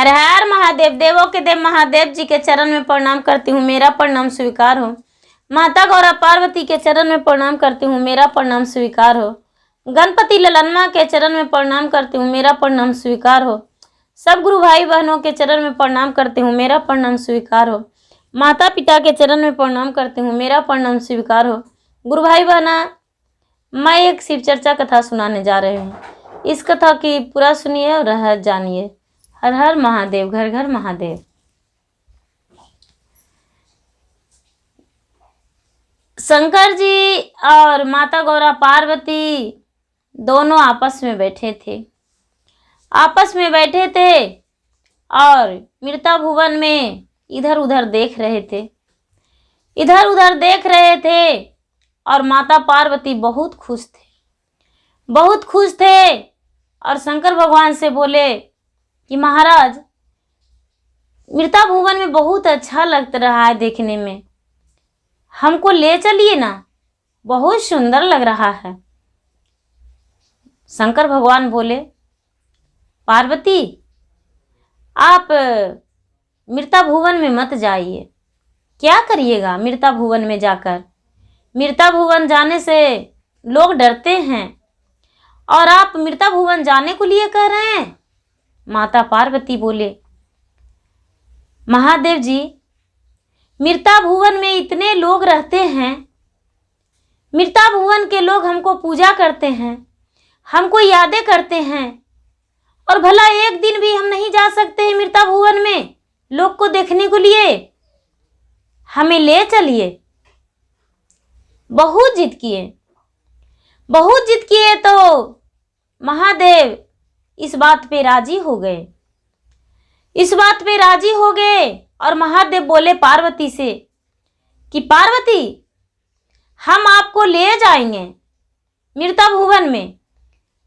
हर हर महादेव। देवों के देव महादेव जी के चरण में प्रणाम करती हूँ, मेरा प्रणाम स्वीकार हो। माता गौरा पार्वती के चरण में प्रणाम करती हूँ, मेरा प्रणाम स्वीकार हो। गणपति ललनमा के चरण में प्रणाम करती हूँ, मेरा प्रणाम स्वीकार हो। सब गुरु भाई बहनों के चरण में प्रणाम करती हूँ, मेरा प्रणाम स्वीकार हो। माता पिता के चरण में प्रणाम करती हूँ, मेरा प्रणाम स्वीकार हो। गुरु भाई बहना, मैं एक शिव चर्चा कथा सुनाने जा रही हूँ। इस कथा की पूरा सुनिए और रहस्य जानिए। हर हर महादेव, घर घर महादेव। शंकर जी और माता गौरा पार्वती दोनों आपस में बैठे थे। और मृता भुवन में इधर उधर देख रहे थे और माता पार्वती बहुत खुश थे और शंकर भगवान से बोले कि महाराज, मृता भुवन में बहुत अच्छा लग रहा है देखने में, हमको ले चलिए ना, बहुत सुंदर लग रहा है। शंकर भगवान बोले, पार्वती आप मृता भुवन में मत जाइए। क्या करिएगा मृता भुवन में जाकर? मृता भुवन जाने से लोग डरते हैं और आप मृता भुवन जाने को लिए कह रहे हैं। माता पार्वती बोले, महादेव जी, मृता भुवन में इतने लोग रहते हैं, मृता भुवन के लोग हमको पूजा करते हैं, हमको यादें करते हैं, और भला एक दिन भी हम नहीं जा सकते हैं मृता भुवन में लोग को देखने को लिए? हमें ले चलिए। बहुत जिद किए तो महादेव इस बात पे राजी हो गए और महादेव बोले पार्वती से कि पार्वती, हम आपको ले जाएंगे मृता भुवन में,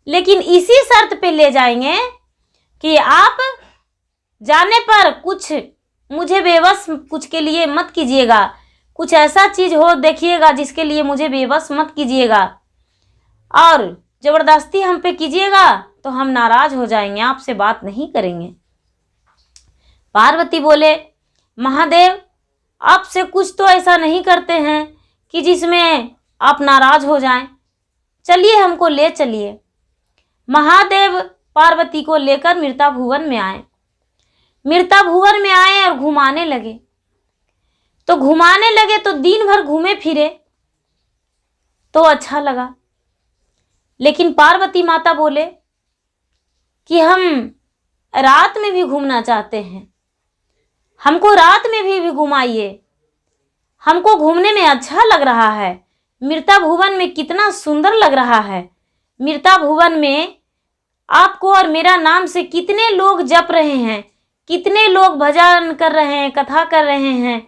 लेकिन इसी शर्त पे ले जाएंगे कि आप जाने पर कुछ मुझे बेबस कुछ के लिए मत कीजिएगा। कुछ ऐसा चीज हो देखिएगा जिसके लिए मुझे बेबस मत कीजिएगा, और जबरदस्ती हम पे कीजिएगा तो हम नाराज हो जाएंगे, आपसे बात नहीं करेंगे। पार्वती बोले, महादेव, आपसे कुछ तो ऐसा नहीं करते हैं कि जिसमें आप नाराज हो जाएं। चलिए, हमको ले चलिए। महादेव पार्वती को लेकर मृता भुवन में आए और घुमाने लगे तो दिन भर घूमे फिरे तो अच्छा लगा। लेकिन पार्वती माता बोले कि हम रात में भी घूमना चाहते हैं, हमको रात में भी घुमाइए, हमको घूमने में अच्छा लग रहा है। मृता भुवन में कितना सुंदर लग रहा है। मृता भुवन में आपको और मेरा नाम से कितने लोग जप रहे हैं, कितने लोग भजन कर रहे हैं, कथा कर रहे हैं,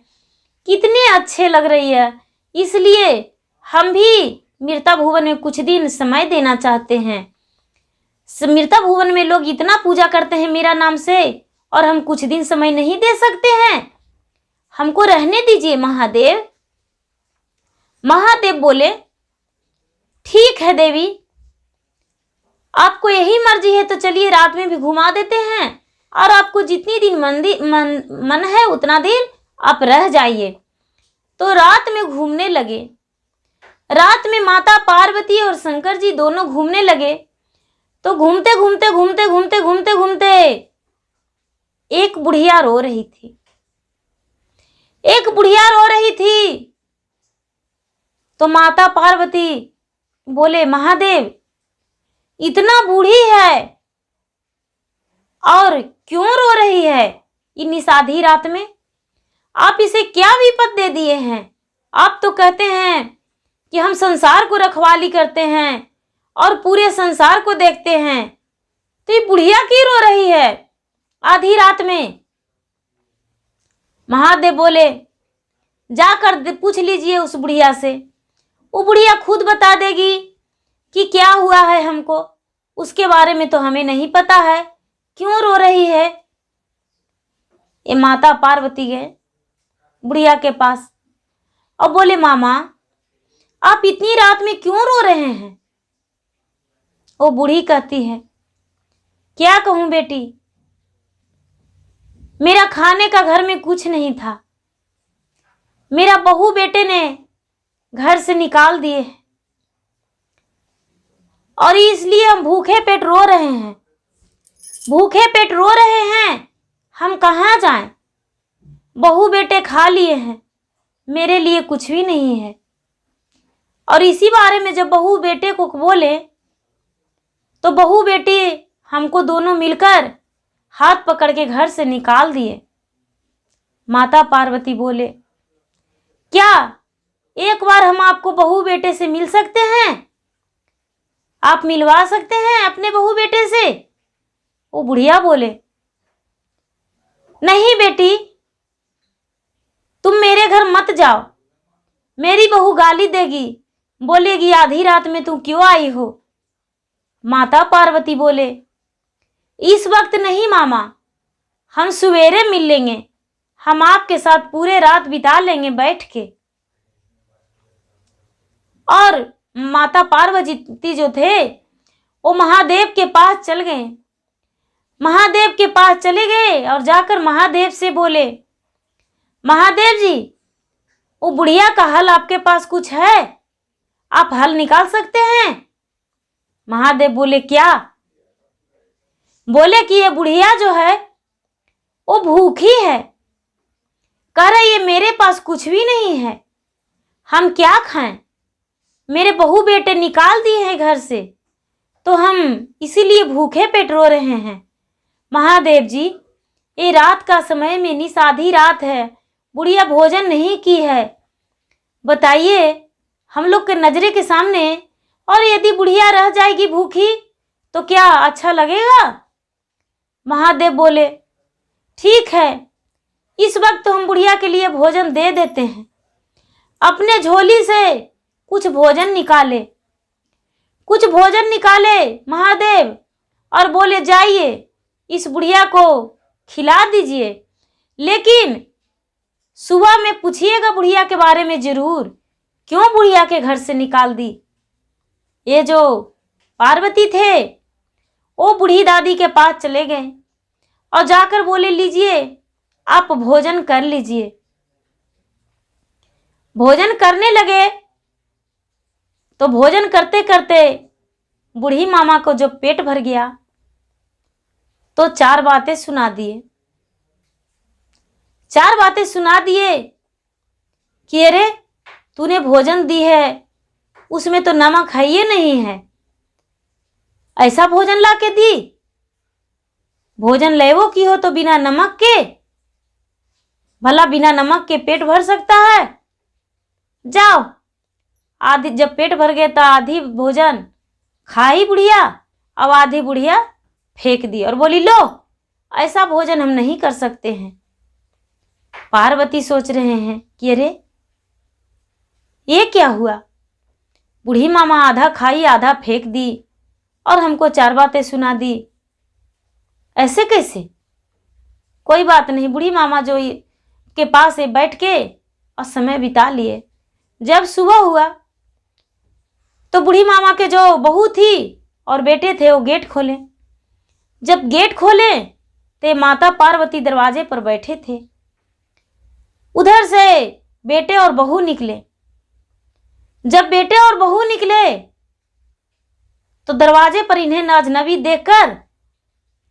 कितने अच्छे लग रही है। इसलिए हम भी मृता भुवन में कुछ दिन समय देना चाहते हैं। मृता भुवन में लोग इतना पूजा करते हैं मेरा नाम से, और हम कुछ दिन समय नहीं दे सकते हैं, हमको रहने दीजिए महादेव। महादेव बोले, ठीक है देवी, आपको यही मर्जी है तो चलिए रात में भी घुमा देते हैं, और आपको जितनी दिन मन है उतना दिन आप रह जाइए। तो रात में घूमने लगे। रात में माता पार्वती और शंकर जी दोनों घूमने लगे। तो घूमते एक बुढ़िया रो रही थी। तो माता पार्वती बोले, महादेव, इतना बूढ़ी है और क्यों रो रही है इतनी आधी रात में? आप इसे क्या विपत दे दिए हैं? आप तो कहते हैं कि हम संसार को रखवाली करते हैं और पूरे संसार को देखते हैं, तो ये बुढ़िया क्यों रो रही है आधी रात में? महादेव बोले, जाकर पूछ लीजिए उस बुढ़िया से, वो बुढ़िया खुद बता देगी कि क्या हुआ है हमको। उसके बारे में तो हमें नहीं पता है, क्यों रो रही है। ये माता पार्वती गए बुढ़िया के पास और बोले, मामा, आप इतनी रात में क्यों रो रहे हैं? वो बूढ़ी कहती है, क्या कहूं बेटी, खाने का घर में कुछ नहीं था। मेरा बहू बेटे ने घर से निकाल दिए और इसलिए हम भूखे पेट रो रहे हैं। भूखे पेट रो रहे हैं, हम कहाँ जाएं? बहू बेटे खा लिए हैं, मेरे लिए कुछ भी नहीं है। और इसी बारे में जब बहू बेटे को बोले तो बहू बेटी हमको दोनों मिलकर हाथ पकड़ के घर से निकाल दिए। माता पार्वती बोले, क्या एक बार हम आपको बहू बेटे से मिल सकते हैं? आप मिलवा सकते हैं अपने बहू बेटे से? वो बुढ़िया बोले, नहीं बेटी, तुम मेरे घर मत जाओ, मेरी बहू गाली देगी, बोलेगी आधी रात में तू क्यों आई हो। माता पार्वती बोले, इस वक्त नहीं मामा, हम सवेरे मिल लेंगे, हम आपके साथ पूरे रात बिता लेंगे बैठ के। और माता पार्वती जो थे वो महादेव के पास चल गए। महादेव के पास चले गए और जाकर महादेव से बोले, महादेव जी, वो बुढ़िया का हल आपके पास कुछ है? आप हल निकाल सकते हैं? महादेव बोले, क्या? बोले कि ये बुढ़िया जो है वो भूखी है, कह रही है मेरे पास कुछ भी नहीं है, हम क्या खाएं? मेरे बहू बेटे निकाल दिए हैं घर से, तो हम इसीलिए भूखे पेट रो रहे हैं। महादेव जी, ये रात का समय में निस आधी रात है, बुढ़िया भोजन नहीं की है, बताइए हम लोग के नजरे के सामने, और यदि बुढ़िया रह जाएगी भूखी तो क्या अच्छा लगेगा? महादेव बोले, ठीक है, इस वक्त तो हम बुढ़िया के लिए भोजन दे देते हैं। अपने झोली से कुछ भोजन निकाले, कुछ भोजन निकाले महादेव, और बोले जाइए इस बुढ़िया को खिला दीजिए, लेकिन सुबह में पूछिएगा बुढ़िया के बारे में जरूर, क्यों बुढ़िया के घर से निकाल दी। ये जो पार्वती थे वो बूढ़ी दादी के पास चले गए और जाकर बोले, लीजिए आप भोजन कर लीजिए। भोजन करने लगे तो भोजन करते करते बूढ़ी मामा को जब पेट भर गया तो चार बातें सुना दिए। चार बातें सुना दिए कि अरे तूने भोजन दी है उसमें तो नमक है ही नहीं है, ऐसा भोजन ला के दी? भोजन लेवो की हो तो बिना नमक के? भला बिना नमक के पेट भर सकता है? जाओ, आधी जब पेट भर गया तो आधी भोजन खाई बुढ़िया, अब आधी बुढ़िया फेंक दी और बोली, लो ऐसा भोजन हम नहीं कर सकते हैं। पार्वती सोच रहे हैं कि अरे ये क्या हुआ, बूढ़ी मामा आधा खाई आधा फेंक दी और हमको चार बातें सुना दी, ऐसे कैसे? कोई बात नहीं, बूढ़ी मामा जो के पास बैठ के और समय बिता लिए। जब सुबह हुआ तो बूढ़ी मामा के जो बहू थी और बेटे थे वो गेट खोले। जब गेट खोले तो माता पार्वती दरवाजे पर बैठे थे। उधर से बेटे और बहू निकले। जब बेटे और बहू निकले तो दरवाजे पर इन्हें अजनबी देखकर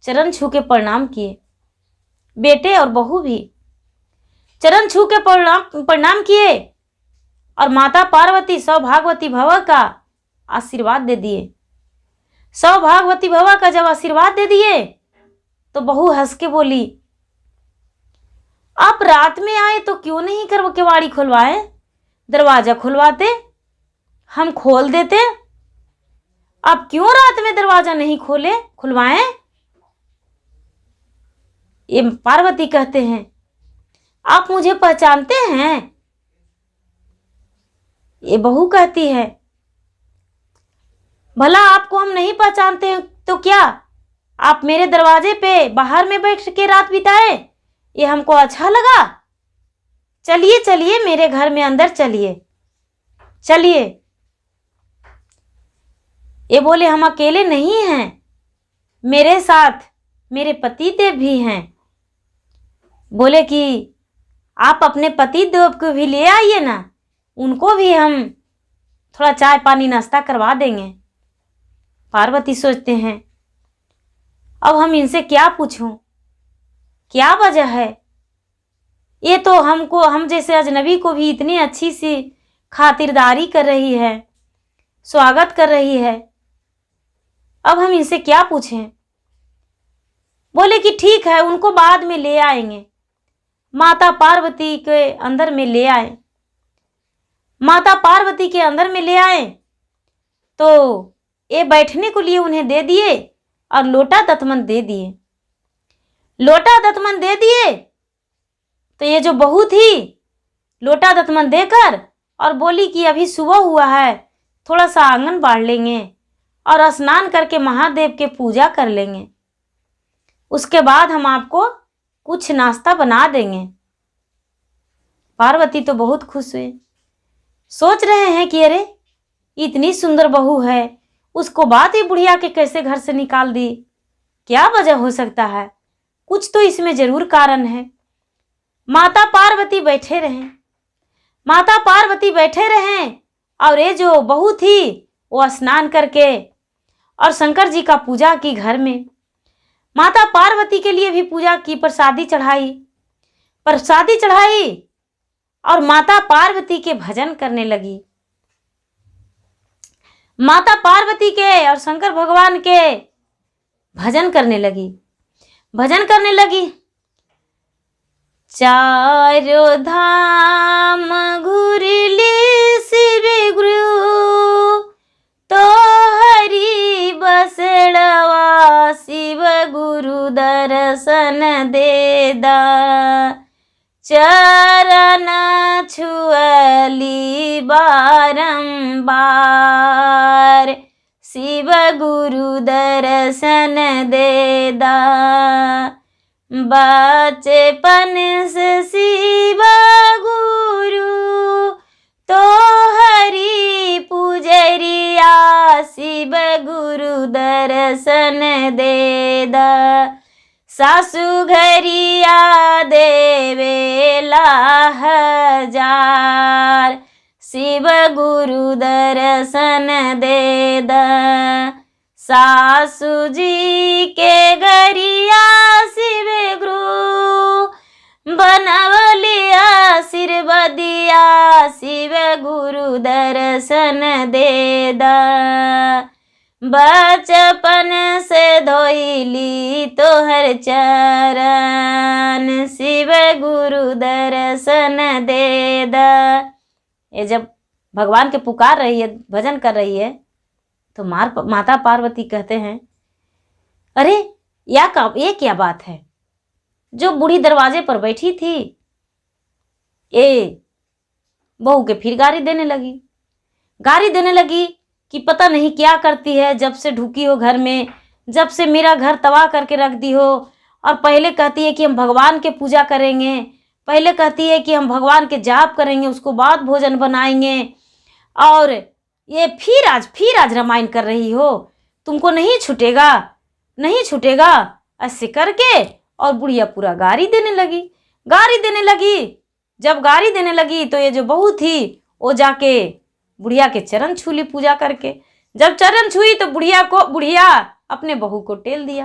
चरण छू के प्रणाम किए। बेटे और बहू भी चरण छू के प्रणाम किए और माता पार्वती सौभाग्यवती भव का आशीर्वाद दे दिए। सौभाग्यवती भव का जब आशीर्वाद दे दिए तो बहू हंस के बोली, आप रात में आए तो क्यों नहीं कर केवाड़ी खुलवाए, दरवाजा खुलवाते, हम खोल देते। आप क्यों रात में दरवाजा नहीं खुलवाएं? ये पार्वती कहते हैं, आप मुझे पहचानते हैं? ये बहू कहती है, भला आपको हम नहीं पहचानते हैं तो क्या आप मेरे दरवाजे पे बाहर में बैठ के रात बिताए, ये हमको अच्छा लगा। चलिए चलिए मेरे घर में अंदर चलिए चलिए। ये बोले, हम अकेले नहीं हैं, मेरे साथ मेरे पति देव भी हैं। बोले कि आप अपने पति देव को भी ले आइए ना, उनको भी हम थोड़ा चाय पानी नाश्ता करवा देंगे। पार्वती सोचते हैं अब हम इनसे क्या पूछूं, क्या वजह है, ये तो हम जैसे अजनबी को भी इतनी अच्छी सी खातिरदारी कर रही है, स्वागत कर रही है, अब हम इनसे क्या पूछें। बोले कि ठीक है, उनको बाद में ले आएंगे। माता पार्वती के अंदर में ले आए। माता पार्वती के अंदर में ले आए तो ये बैठने को लिए उन्हें दे दिए और लोटा दतमन दे दिए। लोटा दतमन दे दिए तो ये जो बहू थी लोटा दतमन देकर और बोली कि अभी सुबह हुआ है, थोड़ा सा आंगन बाढ़ लेंगे और स्नान करके महादेव के पूजा कर लेंगे, उसके बाद हम आपको कुछ नाश्ता बना देंगे। पार्वती तो बहुत खुश हुए, सोच रहे हैं कि अरे इतनी सुंदर बहू है, उसको बात ही बुढ़िया के कैसे घर से निकाल दी, क्या वजह हो सकता है, कुछ तो इसमें जरूर कारण है। माता पार्वती बैठे रहे, माता पार्वती बैठे रहे और ये जो बहू थी वो स्नान करके और शंकर जी का पूजा की घर में। माता पार्वती के लिए भी पूजा की, प्रसादी चढ़ाई और माता पार्वती के भजन करने लगी। माता पार्वती के और शंकर भगवान के भजन करने लगी। चारों धाम घुरली शिव गुरु, तो हरि बसड़वा शिव गुरु दर्शन देदा। चरण छुअली बारंबार, शिव गुरु दर्शन देदा। बचपन से शिव गुरु, तो हरि पुजरिया शिव गुरु दर्शन देदा। सासु घरिया देवेला हजार, शिव गुरु दर्शन देदा। सासु जी के घरिया शिव गुरु, बनवलिया आशीर्वादिया शिव गुरु दर्शन देदा। बचपन से धोइली तोहर चरण, शिव गुरु दर्शन देदा। ये जब भगवान के पुकार रही है, भजन कर रही है, तो माता पार्वती कहते हैं अरे ये क्या बात है, जो बूढ़ी दरवाजे पर बैठी थी ये बहू के फिर गारी देने लगी कि पता नहीं क्या करती है, जब से ढुकी हो घर में, जब से मेरा घर तबाह करके रख दी हो। और पहले कहती है कि हम भगवान के पूजा करेंगे, पहले कहती है कि हम भगवान के जाप करेंगे, उसको बाद भोजन बनाएंगे, और ये फिर आज रामायण कर रही हो, तुमको नहीं छूटेगा ऐसे करके। और बुढ़िया पूरा गारी देने लगी। जब गारी देने लगी तो ये जो बहू थी वो जाके बुढ़िया के चरण छू ली पूजा करके। जब चरण छुई तो बुढ़िया अपने बहू को टेल दिया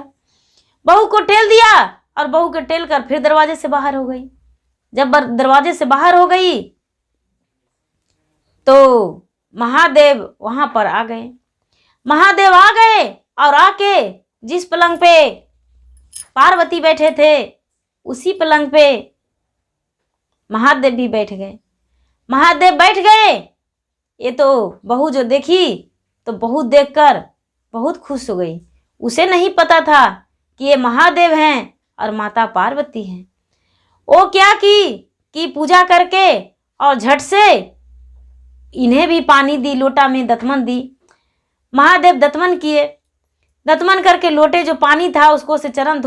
और बहू को टेल कर फिर दरवाजे से बाहर हो गई। जब दरवाजे से बाहर हो गई तो महादेव वहां पर आ गए। महादेव आ गए और आके जिस पलंग पे पार्वती बैठे थे उसी पलंग पे महादेव भी बैठ गए। ये तो बहू जो देखी तो बहू देखकर बहुत खुश हो गई। उसे नहीं पता था कि ये महादेव हैं और माता पार्वती हैं। वो क्या की पूजा करके और झट से इन्हें भी पानी दी, लोटा में दतमन दी। महादेव दतमन किए, दतमन करके लोटे जो पानी था उसको से चरण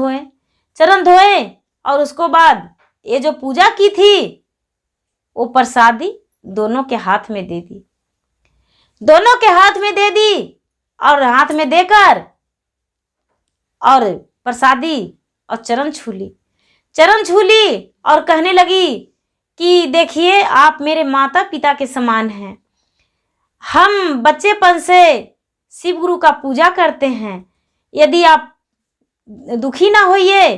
धोए और उसको बाद ये जो पूजा की थी वो प्रसादी दोनों के हाथ में दे दी। और हाथ में देकर और प्रसादी और चरण छू ली। चरण छू ली और कहने लगी कि देखिए, आप मेरे माता पिता के समान हैं। हम बच्चेपन से शिव गुरु का पूजा करते हैं। यदि आप दुखी ना होइए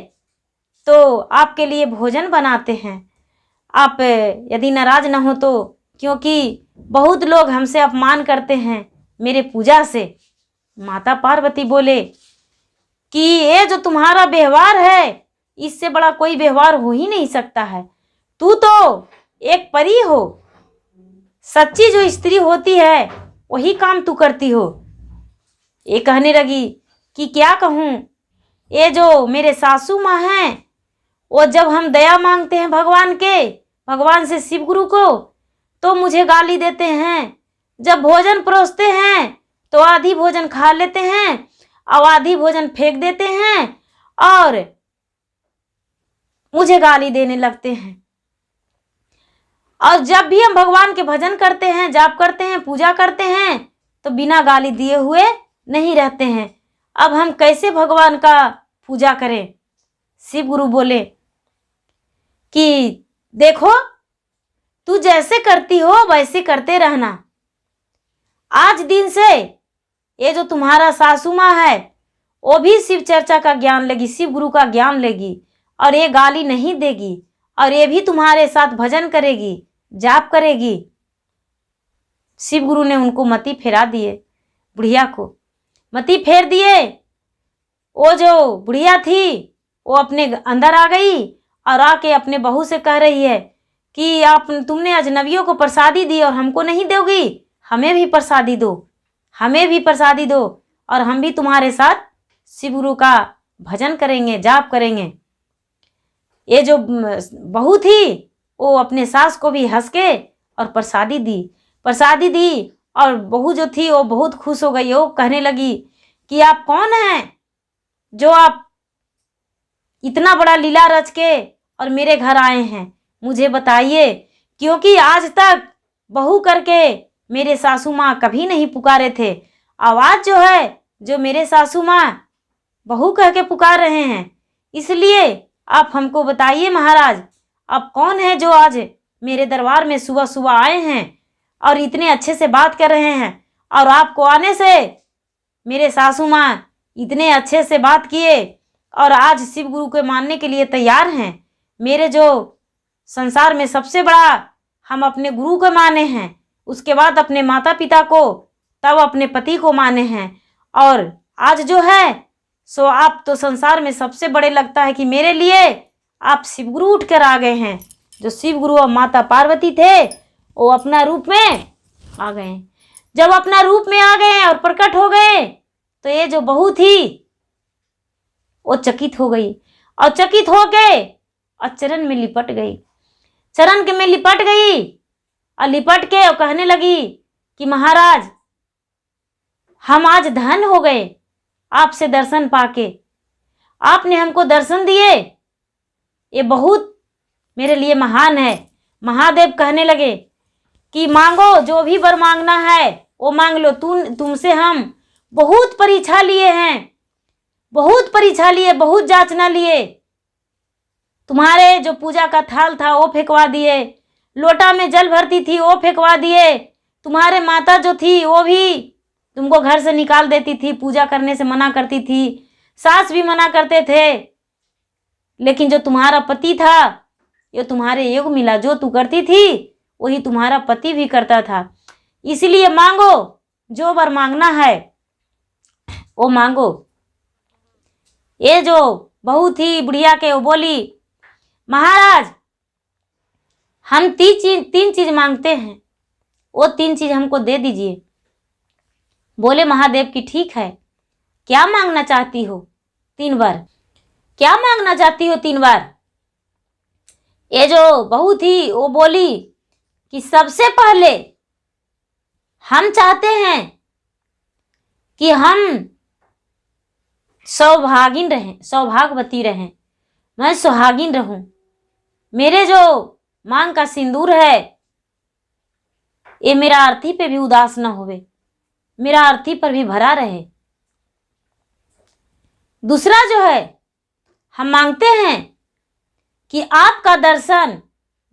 तो आपके लिए भोजन बनाते हैं। आप यदि नाराज ना हो तो, क्योंकि बहुत लोग हमसे अपमान करते हैं मेरे पूजा से। माता पार्वती बोले कि ये जो तुम्हारा व्यवहार है, इससे बड़ा कोई व्यवहार हो ही नहीं सकता है। तू तो एक परी हो। सच्ची जो स्त्री होती है वही काम तू करती हो। ये कहने लगी कि क्या कहूँ, ये जो मेरे सासू माँ हैं, वो जब हम दया मांगते हैं भगवान से, शिव गुरु को, तो मुझे गाली देते हैं। जब भोजन परोसते हैं तो आधी भोजन खा लेते हैं और आधी भोजन फेंक देते हैं और मुझे गाली देने लगते हैं। और जब भी हम भगवान के भजन करते हैं, जाप करते हैं, पूजा करते हैं, तो बिना गाली दिए हुए नहीं रहते हैं। अब हम कैसे भगवान का पूजा करें? शिव गुरु बोले कि देखो, तू जैसे करती हो वैसे करते रहना। आज दिन से ये जो तुम्हारा सासू माँ है, वो भी शिव चर्चा का ज्ञान लेगी, शिव गुरु का ज्ञान लेगी और ये गाली नहीं देगी और ये भी तुम्हारे साथ भजन करेगी, जाप करेगी। शिव गुरु ने उनको मति फेरा दिए, बुढ़िया को मति फेर दिए। वो जो बुढ़िया थी वो अपने अंदर आ गई और आके अपने बहू से कह रही है कि तुमने अजनबियों को प्रसादी दी और हमको नहीं दोगी, हमें भी प्रसादी दो, हमें भी प्रसादी दो और हम भी तुम्हारे साथ शिव गुरु का भजन करेंगे, जाप करेंगे। ये जो बहू थी वो अपने सास को भी हंस के और प्रसादी दी और बहू जो थी वो बहुत खुश हो गई। वो कहने लगी कि आप कौन हैं जो आप इतना बड़ा लीला रच के और मेरे घर आए हैं, मुझे बताइए, क्योंकि आज तक बहू करके मेरे सासू माँ कभी नहीं पुकारे थे। आवाज़ जो है, जो मेरे सासू माँ बहू कह के पुकार रहे हैं, इसलिए आप हमको बताइए महाराज, आप कौन है जो आज मेरे दरबार में सुबह सुबह आए हैं और इतने अच्छे से बात कर रहे हैं। और आपको आने से मेरे सासू माँ इतने अच्छे से बात किए और आज शिव गुरु को मानने के लिए तैयार हैं। मेरे जो संसार में सबसे बड़ा हम अपने गुरु को माने हैं, उसके बाद अपने माता पिता को, तब अपने पति को माने हैं। और आज जो है सो आप तो संसार में सबसे बड़े लगता है कि मेरे लिए आप शिव गुरु उठ कर आ गए हैं। जो शिव गुरु और माता पार्वती थे वो अपना रूप में आ गए। जब अपना रूप में आ गए और प्रकट हो गए तो ये जो बहू थी वो चकित हो गई और चकित हो के और चरण में लिपट गई, चरण के में लिपट गई और लिपट के और कहने लगी कि महाराज, हम आज धन हो गए आपसे दर्शन पाके, आपने हमको दर्शन दिए, ये बहुत मेरे लिए महान है। महादेव कहने लगे कि मांगो, जो भी वर मांगना है वो मांग लो। तुमसे हम बहुत परीक्षा लिए हैं, बहुत परीक्षा लिए, बहुत जांचना लिए। तुम्हारे जो पूजा का थाल था वो फेंकवा दिए, लोटा में जल भरती थी वो फेंकवा दिए, तुम्हारे माता जो थी वो भी तुमको घर से निकाल देती थी, पूजा करने से मना करती थी, सास भी मना करते थे। लेकिन जो तुम्हारा पति था ये तुम्हारे योग मिला, जो तू करती थी वही तुम्हारा पति भी करता था। इसलिए मांगो, जो वर मांगना है वो मांगो। ये जो बहू थी बुढ़िया के, वो बोली महाराज, हम तीन चीज मांगते हैं, वो 3 चीज हमको दे दीजिए। बोले महादेव की ठीक है, क्या मांगना चाहती हो 3 बार, क्या मांगना चाहती हो 3 बार। ये जो बहू थी वो बोली कि सबसे पहले हम चाहते हैं कि हम सौभागिन रहें, सौभाग्यवती रहें, मैं सुहागिन रहूं। मेरे जो मांग का सिंदूर है ये मेरा अर्थी पे भी उदास ना होवे, मेरा अर्थी पर भी भरा रहे। दूसरा जो है हम मांगते हैं कि आपका दर्शन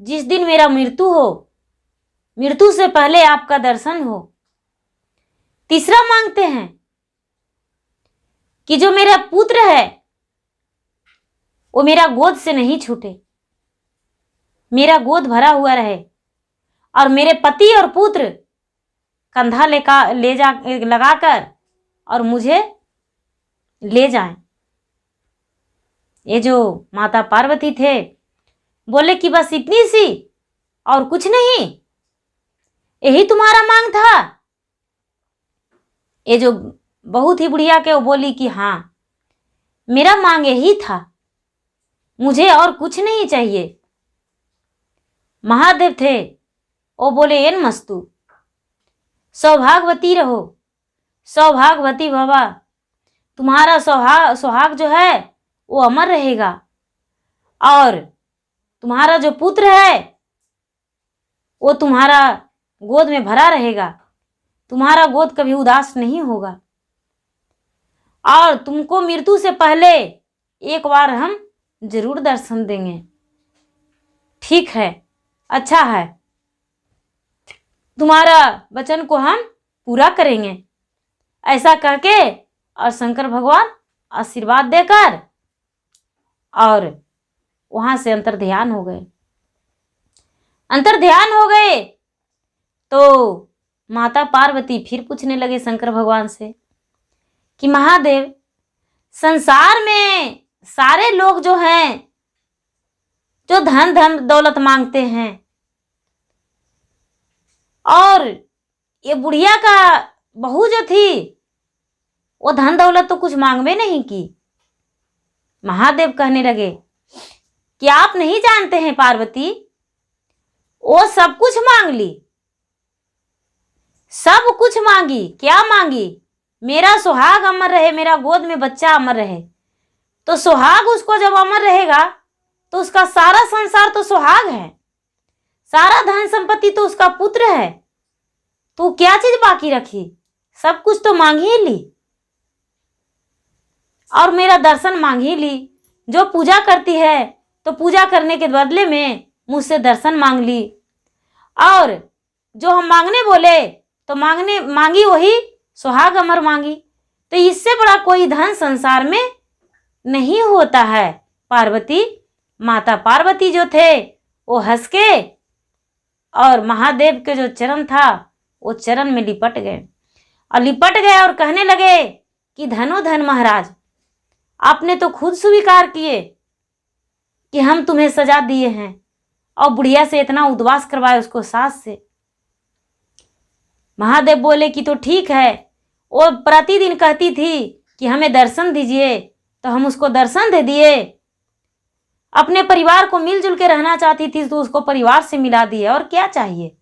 जिस दिन मेरा मृत्यु हो, मृत्यु से पहले आपका दर्शन हो। तीसरा मांगते हैं कि जो मेरा पुत्र है वो मेरा गोद से नहीं छूटे, मेरा गोद भरा हुआ रहे और मेरे पति और पुत्र कंधा लगाकर और मुझे ले जाएं। ये जो माता पार्वती थे बोले कि बस इतनी सी और कुछ नहीं, यही तुम्हारा मांग था। ये जो बहुत ही बुढ़िया के वो बोली कि हाँ, मेरा मांग यही था, मुझे और कुछ नहीं चाहिए। महादेव थे वो बोले एन मस्तु, सौभाग्यवती रहो, सौभाग्यवती भवा, तुम्हारा सुहाग जो है वो अमर रहेगा और तुम्हारा जो पुत्र है वो तुम्हारा गोद में भरा रहेगा, तुम्हारा गोद कभी उदास नहीं होगा और तुमको मृत्यु से पहले एक बार हम जरूर दर्शन देंगे। ठीक है, अच्छा है, तुम्हारा वचन को हम पूरा करेंगे। ऐसा कहके और शंकर भगवान आशीर्वाद देकर और वहां से अंतर्ध्यान हो गए। अंतर्ध्यान हो गए तो माता पार्वती फिर पूछने लगे शंकर भगवान से कि महादेव, संसार में सारे लोग जो हैं, जो धन दौलत मांगते हैं और ये बुढ़िया का बहू जो थी वो धन दौलत तो कुछ मांगवे नहीं की। महादेव कहने लगे कि आप नहीं जानते हैं पार्वती, वो सब कुछ मांग ली, सब कुछ मांगी। क्या मांगी? मेरा सुहाग अमर रहे, मेरा गोद में बच्चा अमर रहे। तो सुहाग उसको जब अमर रहेगा तो उसका सारा संसार तो सुहाग है, सारा धन संपत्ति तो उसका पुत्र है। तो क्या चीज बाकी रखी? सब कुछ तो मांग ही ली और मेरा दर्शन मांग ही ली। जो पूजा करती है तो पूजा करने के बदले में मुझसे दर्शन मांग ली और जो हम मांगने बोले तो मांगी वही सुहाग अमर मांगी। तो इससे बड़ा कोई धन संसार में नहीं होता है। पार्वती, माता पार्वती जो थे वो हंस के और महादेव के जो चरण था वो चरण में लिपट गए और कहने लगे कि धनो धन महाराज, आपने तो खुद स्वीकार किए कि हम तुम्हें सजा दिए हैं और बुढ़िया से इतना उद्वास करवाए उसको सास से। महादेव बोले कि तो ठीक है, वो प्रतिदिन कहती थी कि हमें दर्शन दीजिए, तो हम उसको दर्शन दे दिए। अपने परिवार को मिलजुल के रहना चाहती थी तो उसको परिवार से मिला दिए, और क्या चाहिए।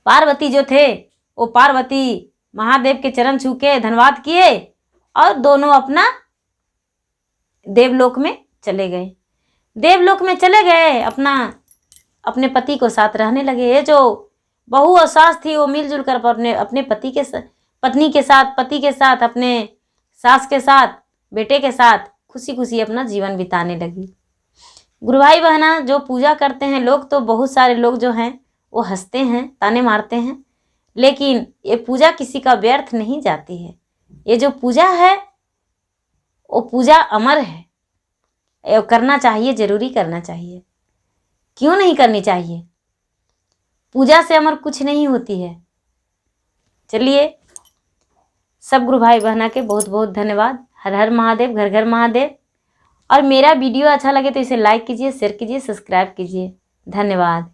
पार्वती जो थे वो पार्वती महादेव के चरण छू के धन्यवाद किए और दोनों अपना देवलोक में चले गए। देवलोक में चले गए, अपने पति को साथ रहने लगे। ये जो बहू और सास थी वो मिलजुल कर अपने पति के साथ, अपने सास के साथ, बेटे के साथ खुशी खुशी अपना जीवन बिताने लगी। गुरु भाई बहना, जो पूजा करते हैं लोग, तो बहुत सारे लोग जो हैं वो हंसते हैं, ताने मारते हैं, लेकिन ये पूजा किसी का व्यर्थ नहीं जाती है। ये जो पूजा है वो पूजा अमर है, ये करना चाहिए, जरूरी करना चाहिए। क्यों नहीं करनी चाहिए? पूजा से अमर कुछ नहीं होती है। चलिए, सब गुरु भाई बहना के बहुत बहुत धन्यवाद। हर हर महादेव, घर घर महादेव। और मेरा वीडियो अच्छा लगे तो इसे लाइक कीजिए, शेयर कीजिए, सब्सक्राइब कीजिए। धन्यवाद।